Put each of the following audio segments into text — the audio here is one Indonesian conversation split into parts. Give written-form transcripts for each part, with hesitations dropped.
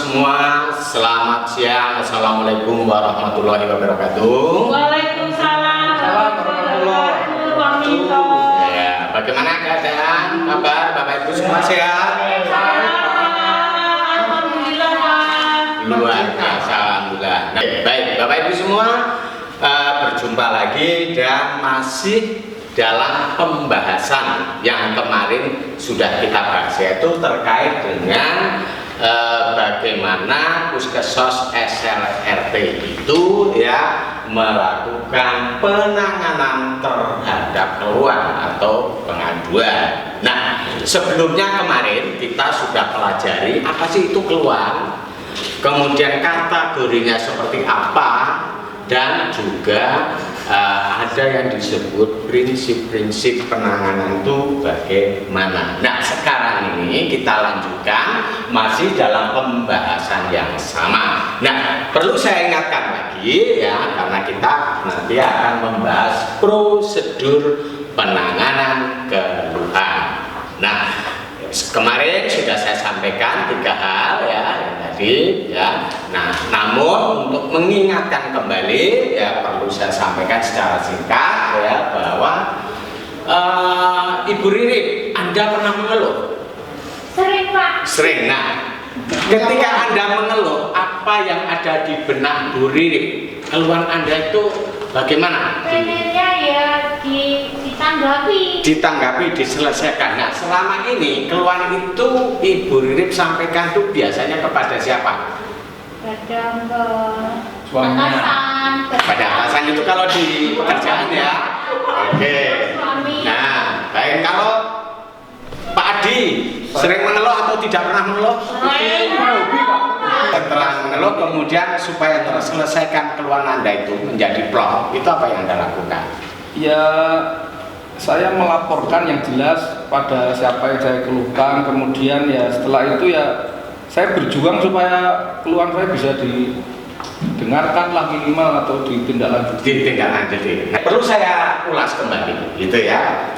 semua, selamat siang. Assalamualaikum warahmatullahi wabarakatuh. Waalaikumsalam warahmatullahi wabarakatuh. Ya, bagaimana keadaan, kabar Bapak Ibu semua sehat? Alhamdulillah. Luar biasa, alhamdulillah. Nah, baik, Bapak Ibu semua, berjumpa lagi dan masih dalam pembahasan yang kemarin sudah kita bahas, yaitu terkait dengan bagaimana Puskesmas SLRT itu ya melakukan penanganan terhadap keluhan atau pengaduan. Nah, sebelumnya kemarin kita sudah pelajari apa sih itu keluhan, kemudian kategorinya seperti apa, dan juga ada yang disebut prinsip-prinsip penanganan itu bagaimana. Nah, sekarang ini kita lanjutkan masih dalam pembahasan yang sama. Nah, perlu saya ingatkan lagi ya, karena kita nanti akan membahas prosedur penanganan keluhan. Nah, kemarin sudah saya sampaikan 3 hal ya tadi ya. Nah, namun untuk mengingatkan kembali ya perlu saya sampaikan secara singkat ya bahwa Ibu Riri, Anda pernah mengeluh? Sering, Pak. Sering. Nah, ketika Anda mengeluh, apa yang ada di benak Bu Riri? Keluhan Anda itu bagaimana? Pengennya ya ditanggapi, diselesaikan. Nah, selama ini keluhan itu Ibu Riri sampaikan tuh biasanya kepada siapa? kadang ke Suaminya. Pada atasan itu kalau di pekerjaan ya. Oke. Nah, baik, kalau Pak Adi sering mengeluh atau tidak pernah mengeluh? Setelah mengeluh kemudian supaya terselesaikan keluhan Anda itu menjadi plong, itu apa yang Anda lakukan? Ya, saya melaporkan yang jelas pada siapa yang saya keluhkan. Kemudian ya setelah itu ya saya berjuang supaya keluhan saya bisa didengarkan lah minimal atau ditindaklanjuti. Perlu saya ulas kembali, gitu ya,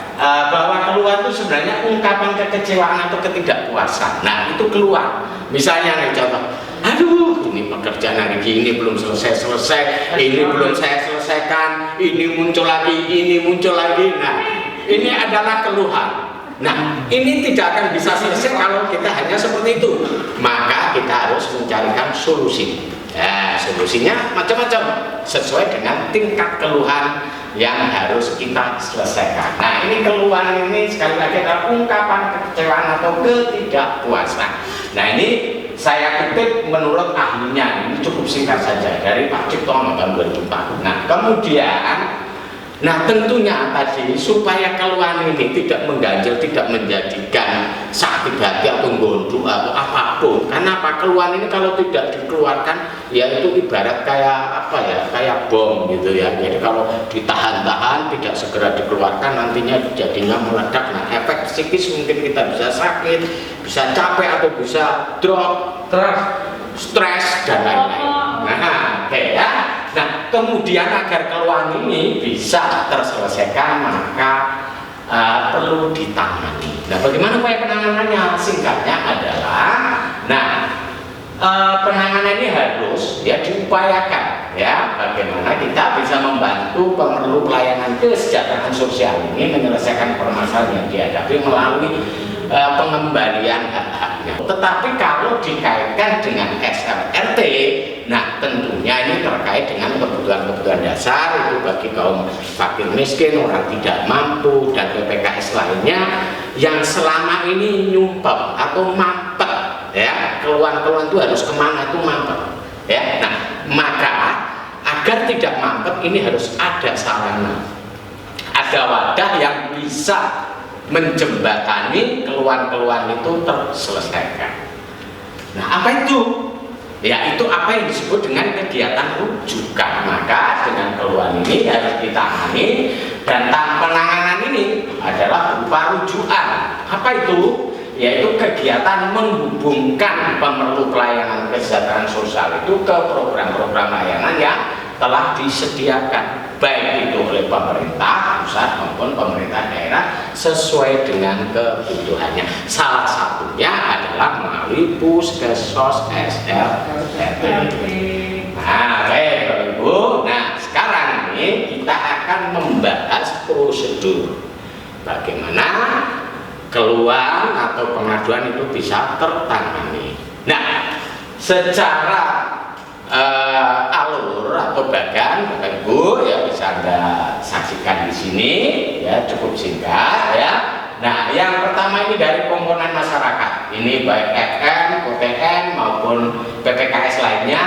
bahwa keluhan itu sebenarnya ungkapan kekecewaan atau ketidakpuasan. Nah, itu keluhan. Misalnya nih contoh, aduh ini pekerjaan hari ini belum selesai, ini belum saya selesaikan, ini muncul lagi. Nah, ini adalah keluhan. Nah, ini tidak akan bisa selesai kalau kita hanya seperti itu. Maka kita harus mencarikan solusi. Ya, solusinya macam-macam sesuai dengan tingkat keluhan yang harus kita selesaikan. Nah, ini keluhan ini sekali lagi adalah ungkapan kekecewaan atau ketidakpuasan. Nah, ini saya kutip menurut ahlinya, ini cukup singkat saja dari Pak Ciptono tahun 2004. Nah, kemudian tentunya tadi supaya keluhan ini tidak mengganjal, tidak menjadikan sakit hati atau gondok atau apapun. Karena apa? Keluhan ini kalau tidak dikeluarkan, ya itu ibarat kayak bom gitu ya. Jadi kalau ditahan-tahan, tidak segera dikeluarkan, nantinya jadinya meledak. Nah, efek psikis mungkin kita bisa sakit, bisa capek atau bisa drop, stres dan lain-lain. Nah, oke ya. Nah, kemudian agar keluhan ini bisa terselesaikan maka perlu ditangani. Nah, bagaimana upaya penanganannya? Singkatnya adalah, penanganan ini harus ya diupayakan ya. Bagaimana kita bisa membantu pemerlu pelayanan kesejahteraan sosial ini menyelesaikan permasalahan yang dihadapi melalui pengembalian hak-haknya. Tetapi kalau dikaitkan dengan SLRT, nah tentunya ini terkait dengan kebutuhan-kebutuhan dasar itu bagi kaum fakir miskin, orang tidak mampu, dan PPKS lainnya yang selama ini nyumpet atau mampet ya. Keluhan-keluhan itu harus kemana itu mampet ya. Nah, maka agar tidak mampet ini harus ada sarana, ada wadah yang bisa menjembatani keluhan-keluhan itu terselesaikan. Nah, apa itu? Ya, itu apa yang disebut dengan kegiatan rujukan. Maka dengan keluhan ini harus ditangani, dan penanganan ini adalah berupa rujukan. Apa itu? Yaitu kegiatan menghubungkan pemerlu pelayanan kesejahteraan sosial itu ke program-program layanan yang telah disediakan. baik itu oleh pemerintah pusat maupun pemerintah daerah sesuai dengan kebutuhannya. Salah satunya adalah melalui Puskesmas SLRT. Nah, baik Bapak Ibu. Nah, sekarang ini kita akan membahas prosedur bagaimana keluhan atau pengaduan itu bisa tertangani. Nah, secara alur atau bagan Bapak Ibu ya bisa Anda saksikan di sini ya, cukup singkat ya. Nah, yang pertama ini dari komponen masyarakat. Ini baik FM, OTN maupun PPKS lainnya.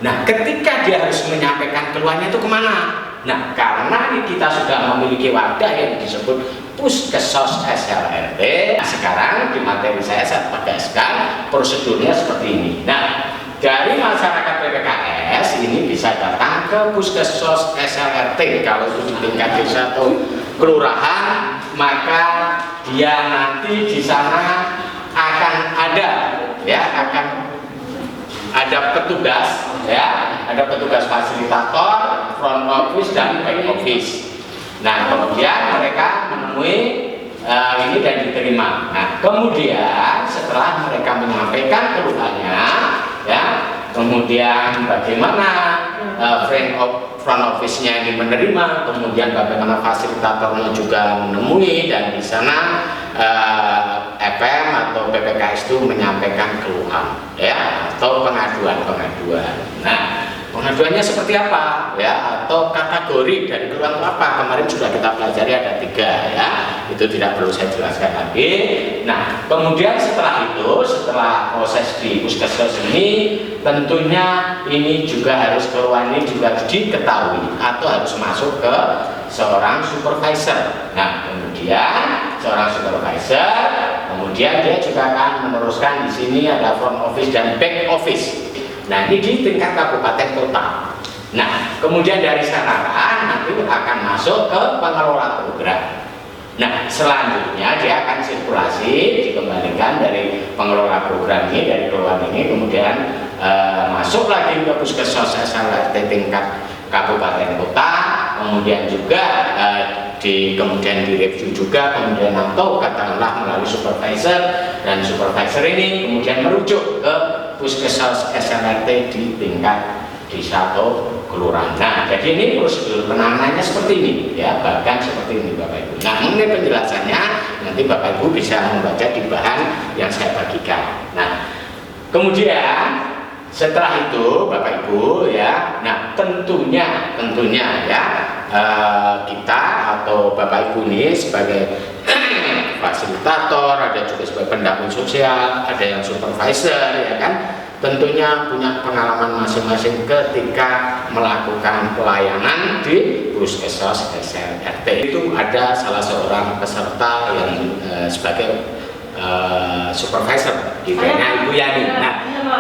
Nah, ketika dia harus menyampaikan keluhannya itu kemana? Nah, karena kita sudah memiliki wadah yang disebut Puskesmas SLRT. Nah, sekarang di materi saya tegaskan prosedurnya seperti ini. Nah, dari masyarakat PPKS ini bisa datang ke Puskesmas SLRT. Kalau itu di tingkat desa atau kelurahan, maka dia nanti di sana akan ada ya, akan ada petugas ya, ada petugas fasilitator, front office dan back office. Nah, kemudian mereka menemui ini dan diterima. Nah, kemudian setelah mereka menyampaikan keluhannya ya, kemudian bagaimana front office-nya ini menerima, kemudian bagaimana fasilitatornya juga menemui, dan di sana FM atau PPKS itu menyampaikan keluhan ya, atau pengaduan. Nah, pengaduannya seperti apa ya, atau kategori dari keluhan apa, kemarin sudah kita pelajari ada 3 ya, itu tidak perlu saya jelaskan lagi. Nah, kemudian setelah proses di puskesmas ini, tentunya ini juga harus keluhan ini juga diketahui atau harus masuk ke seorang supervisor. Nah, kemudian seorang supervisor, kemudian dia juga akan meneruskan di sini ada front office dan back office. Nah, ini di tingkat kabupaten kota. Nah, kemudian dari sana nanti akan masuk ke pengelola program. Nah, selanjutnya dia akan sirkulasi, dikembalikan dari pengelola program ini, dari keluhan ini, kemudian masuk lagi ke Puskesmas SLRT tingkat kabupaten kota, kemudian juga kemudian direview juga, kemudian atau katakanlah melalui supervisor, dan supervisor ini kemudian merujuk ke Puskesmas SLRT di tingkat desa atau kelurahan. Nah, jadi ini prosedur penanganannya seperti ini ya, bahkan seperti ini Bapak Ibu. Nah, mengenai penjelasannya nanti Bapak Ibu bisa membaca di bahan yang saya bagikan. Nah, kemudian setelah itu Bapak Ibu ya, nah tentunya ya kita atau Bapak Ibu ini sebagai fasilitator, ada juga sebagai pendamping sosial, ada yang supervisor ya kan, tentunya punya pengalaman masing-masing ketika melakukan pelayanan di Puskesmas SLRT. Itu ada salah seorang peserta yang sebagai supervisor, namanya Ibu Yani. Nah,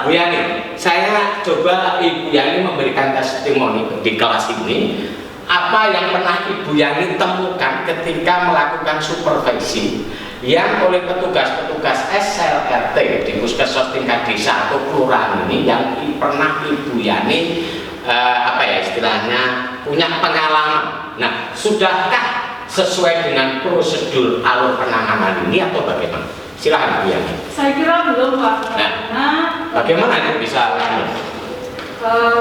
Bu Yani, saya coba Ibu Yani memberikan testimoni di kelas ini. Apa yang pernah Ibu Yani temukan ketika melakukan supervisi yang oleh petugas-petugas SLRT di puskesmas tingkat desa atau kelurahan ini, yang pernah Ibu Yani istilahnya punya pengalaman. Nah, sudahkah sesuai dengan prosedur alur penanganan ini atau bagaimana? Silahkan Bu Yani. Saya kira belum Pak. Nah, bagaimana itu bisa?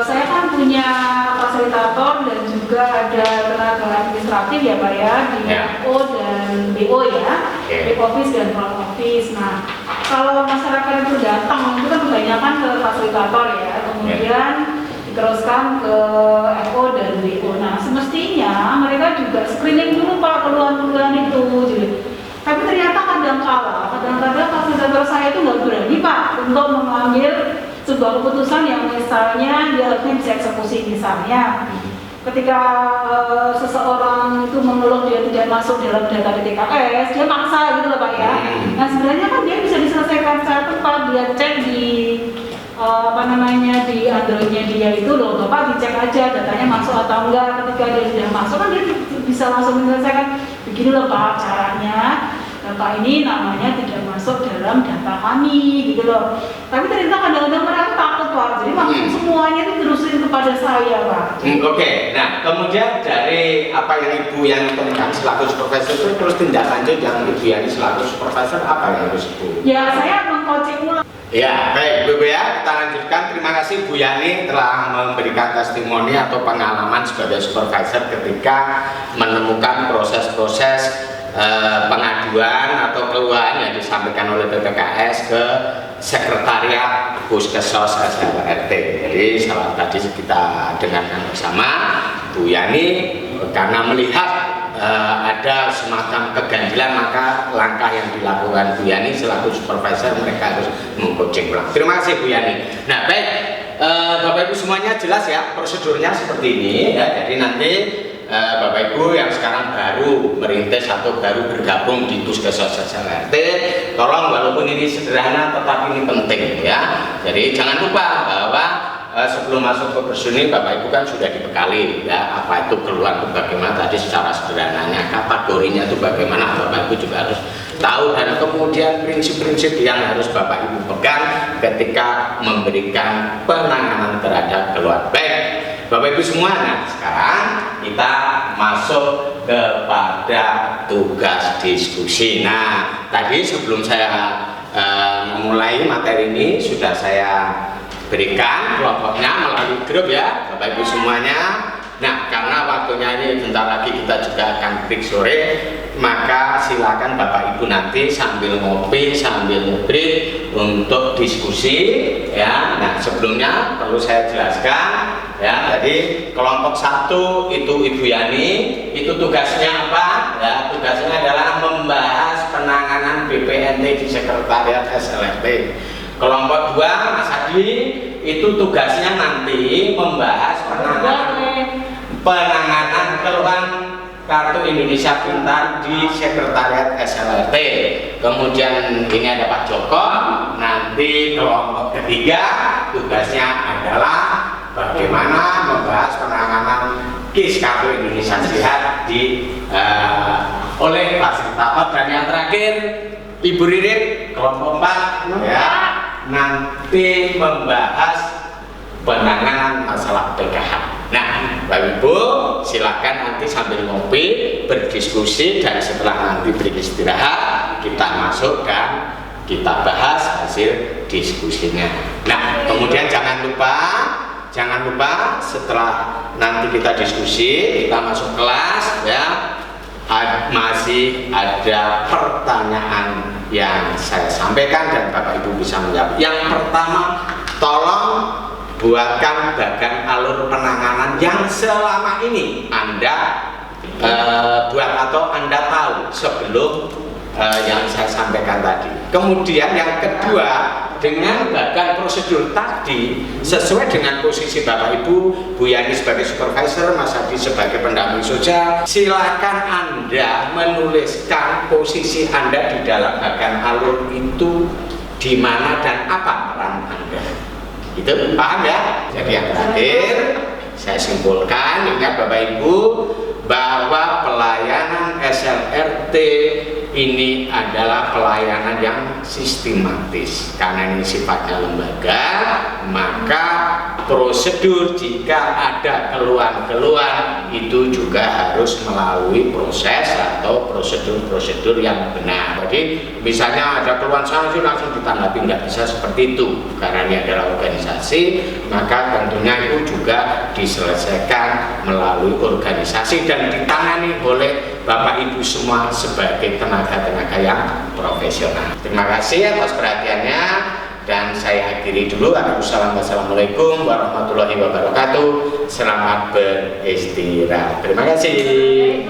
Saya kan punya fasilitator dan juga ada tenaga administratif ya Pak ya, di FO dan BO ya, back office dan front office. Nah, kalau masyarakat itu datang itu kan kebanyakan ke fasilitator ya, kemudian diteruskan ke FO dan BO. Nah, semestinya mereka juga screening dulu Pak keluhan-keluhan itu. Tapi ternyata kadang-kadang fasilitator saya itu nggak berani Pak untuk mengambil sebuah keputusan yang misalnya dia harusnya bisa eksekusi. Misalnya ketika seseorang itu mengeluh dia tidak masuk dalam data DTKS, dia maksa gitu loh Pak ya. Nah, sebenarnya kan dia bisa diselesaikan secara tepat, dia cek di di Androidnya dia itu loh, Bapak dicek aja datanya masuk atau enggak. Ketika dia sudah masuk kan dia bisa langsung menyelesaikan, begini loh Pak caranya, data ini namanya tidak masuk dalam data kami gitu loh. Tapi ternyata kadang-kadang mereka takut Pak. Jadi langsung semuanya itu terusin kepada saya, Pak. Oke. Nah, kemudian dari apa yang Ibu yang temukan selaku supervisor itu, terus tindak lanjut yang Ibu Yani selaku supervisor apa yang harus Ibu? Ya, saya mengcoaching ulang. Ya, baik Ibu ya, kita lanjutkan. Terima kasih Bu Yani telah memberikan testimoni atau pengalaman sebagai supervisor ketika menemukan proses-proses pengaduan atau keluhan yang disampaikan oleh BPKS ke Sekretariat Puskesmas SLRT. Jadi tadi kita dengarkan bersama Bu Yani, karena melihat ada semacam keganjilan, maka langkah yang dilakukan Bu Yani selaku supervisor, mereka harus mengcoaching ulang. Terima kasih Bu Yani. Nah baik, Bapak Ibu semuanya jelas ya prosedurnya seperti ini ya. Jadi nanti Bapak Ibu yang sekarang baru merintis atau baru bergabung di Puskesmas SLRT, tolong walaupun ini sederhana tetapi ini penting ya. Jadi jangan lupa bahwa sebelum masuk ke kursus ini Bapak Ibu kan sudah dibekali ya, apa itu keluhan itu bagaimana tadi secara sederhananya, kategorinya itu bagaimana Bapak Ibu juga harus tahu, dan kemudian prinsip-prinsip yang harus Bapak Ibu pegang ketika memberikan penanganan terhadap keluhan. Baik Bapak Ibu semua, nah sekarang kita masuk kepada tugas diskusi. Nah tadi sebelum saya memulai materi ini sudah saya berikan kelompoknya melalui grup ya Bapak Ibu semuanya. Nah karena waktunya ini bentar lagi kita juga akan break sore, maka silakan Bapak Ibu nanti sambil ngopi sambil break untuk diskusi ya. Nah sebelumnya perlu saya jelaskan ya, jadi kelompok 1 itu Ibu Yani, itu tugasnya apa ya, tugasnya adalah membahas penanganan BPNT di Sekretariat SLRT. Kelompok 2 Mas Adi, itu tugasnya nanti membahas penanganan keluhan Kartu Indonesia Pintar di Sekretariat SLRT. Kemudian ini ada Pak Joko. Nanti kelompok 3 tugasnya adalah bagaimana membahas penanganan KIS Kartu Indonesia Sehat oleh fasilitator. Dan yang terakhir Ibu Ririn kelompok 4 ya, nanti membahas penanganan masalah PKH. Nah, Bapak Ibu silakan nanti sambil ngopi berdiskusi, dan setelah nanti beristirahat kita masuk dan kita bahas hasil diskusinya. Nah, kemudian jangan lupa setelah nanti kita diskusi, kita masuk kelas ya, masih ada pertanyaan yang saya sampaikan dan Bapak Ibu bisa menjawab. Yang pertama, tolong buatkan bagan alur penanganan yang selama ini Anda buat atau Anda tahu sebelum yang saya sampaikan tadi. Kemudian yang kedua, dengan bagan prosedur tadi sesuai dengan posisi Bapak Ibu, Bu Yani sebagai supervisor, Mas Adi sebagai pendamping sosial, silakan Anda menuliskan posisi Anda di dalam bagan alur itu di mana dan apa peran Anda. Itu paham ya? Jadi yang terakhir saya simpulkan, ingat Bapak Ibu bahwa pelayanan SLRT ini adalah pelayanan yang sistematis. Karena ini sifatnya lembaga, maka prosedur jika ada keluhan-keluhan itu juga harus melalui proses atau prosedur-prosedur yang benar. Jadi misalnya ada keluhan sanksi langsung ditanggapi, nggak bisa seperti itu. Karena ini adalah organisasi, maka tentunya itu juga diselesaikan melalui organisasi dan ditangani oleh Bapak Ibu semua sebagai tenaga-tenaga yang profesional. Terima kasih atas perhatiannya dan saya akhiri dulu. Wassalamualaikum warahmatullahi wabarakatuh. Selamat beristirahat. Terima kasih.